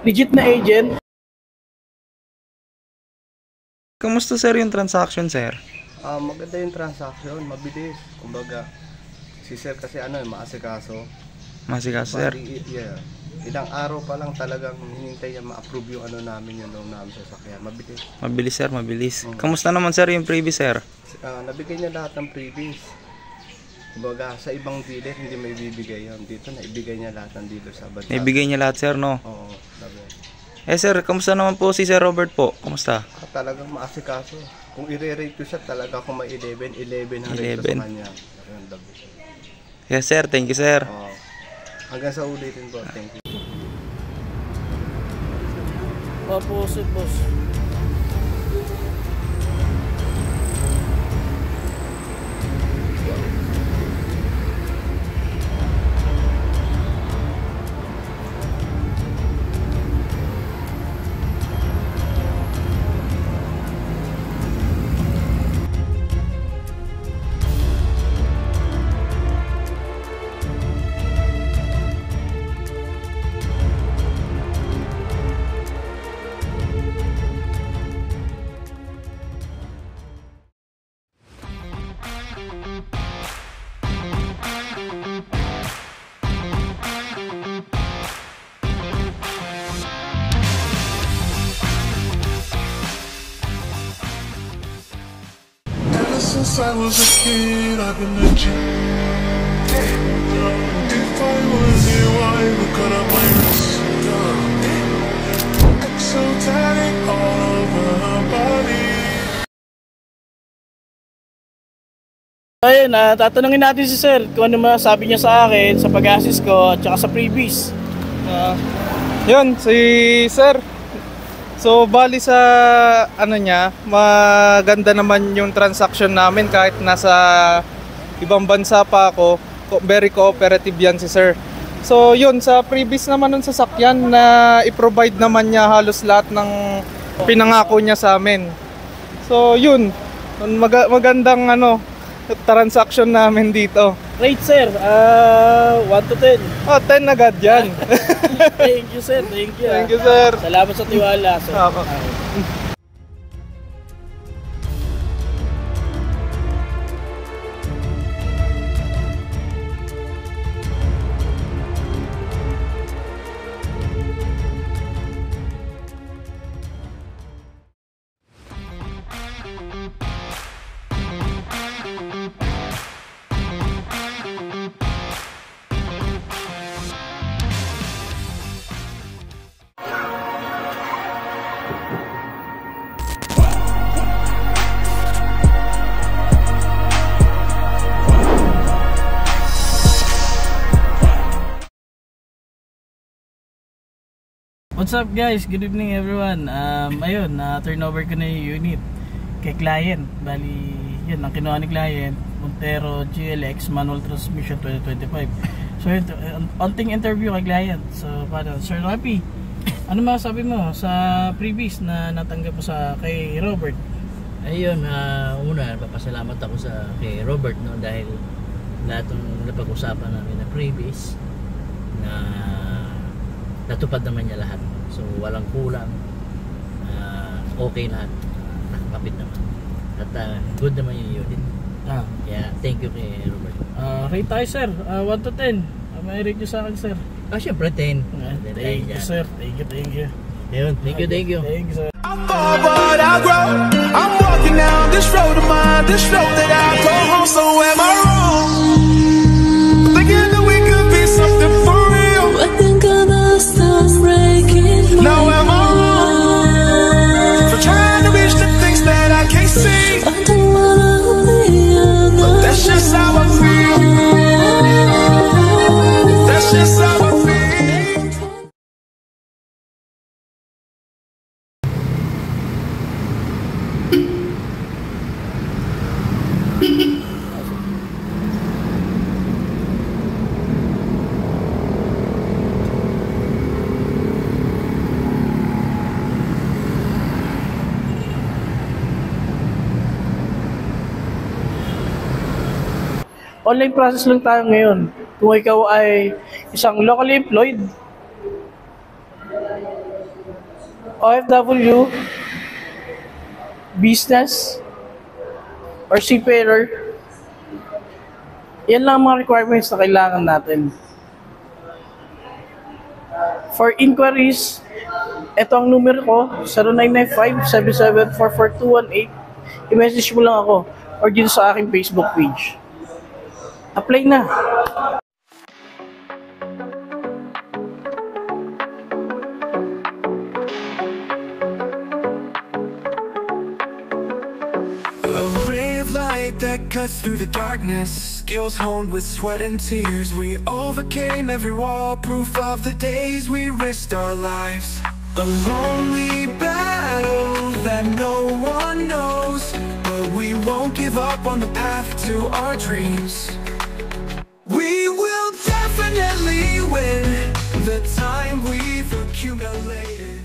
legit na agent. Kamusta sir yung transaction sir? Maganda yung transaction, mabilis. Kumbaga, si sir kasi maasikaso. Masikaso sir? Yeah. Ilang araw pa lang talagang hinintay niya ma-approve yung namin, yung loan namin sa sakyan. Mabilis. Mabilis sir, mabilis. Kamusta naman sir yung previous sir? Nabigay niya lahat ng previous. Kumbaga, sa ibang dealer hindi may bibigay yun. Dito naibigay niya lahat ng dealer sa Badjak. Naibigay niya lahat sir, no? Oo, sabi. Sir, kamusta naman po si Sir Robert po? Kamusta? Talagang maasikaso. Kung i-rate ko siya, talaga kung may 11 ang rate ko sa kanya. Yes sir, thank you sir. Hanggang sa ulitin po, thank you. Boss. Since I was a kid, I've been a G. If I was you, I would cut up my wrist. Exotic all over her body. Ayun, tatanungin natin si sir kung ano masasabi niya sa akin sa pag-assist ko at saka sa previous. Yun, si Sir. So, bali sa niya, maganda naman yung transaction namin kahit nasa ibang bansa pa ako. Very cooperative yan si Sir. So, yun, sa previous naman ng sasakyan na i-provide naman niya halos lahat ng pinangako niya sa amin. So, yun, magandang transaction namin dito. Rate sir, 1 to 10. 10 agad yan. Thank you sir, thank you. Thank you sir. Salamat sa tiwala sir. What's up guys? Good evening everyone. Ayun, turnover ko na yung unit kay client. Bali, yun, ang kinuha ni client, Montero GLX Manual Transmission 2025. So, onting interview kay client. So, Sir Rapi, ano masasabi mo sa previous na natanggap mo kay Robert? Ayun, una, papasalamat ako kay Robert, no, dahil lahat ng napag-usapan namin na previous na natupad naman niya lahat. So walang kulang, okay lahat, nakakapit naman at good naman yung unit. Kaya thank you kay Robert. Rate tayo sir, 1 to 10. May rate nyo sa akin sir? Syempre 10. Thank you sir, thank you. Ayun, thank you. Thank you sir. I fall but I grow. I'm walking down this road of mine, this road that I go home. So am I wrong? Thinking that we could be something for real. I think I'm start breaking. Now am I wrong for trying to reach the things that I can't see? I don't wanna be alone, but that's just how I feel. That's just how I feel. Online process lang tayo ngayon. Kung ikaw ay isang locally employed OFW, business, or seafarer. Yan lang ang mga requirements na kailangan natin. For inquiries, ito ang numero ko, 0995-7744218. I-message mo lang ako or dito sa aking Facebook page. Apply na! A ray of light that cuts through the darkness. Skills honed with sweat and tears. We overcame every wall, proof of the days we risked our lives. A lonely battle that no one knows, but we won't give up on the path to our dreams. We will definitely win. The time we've accumulated.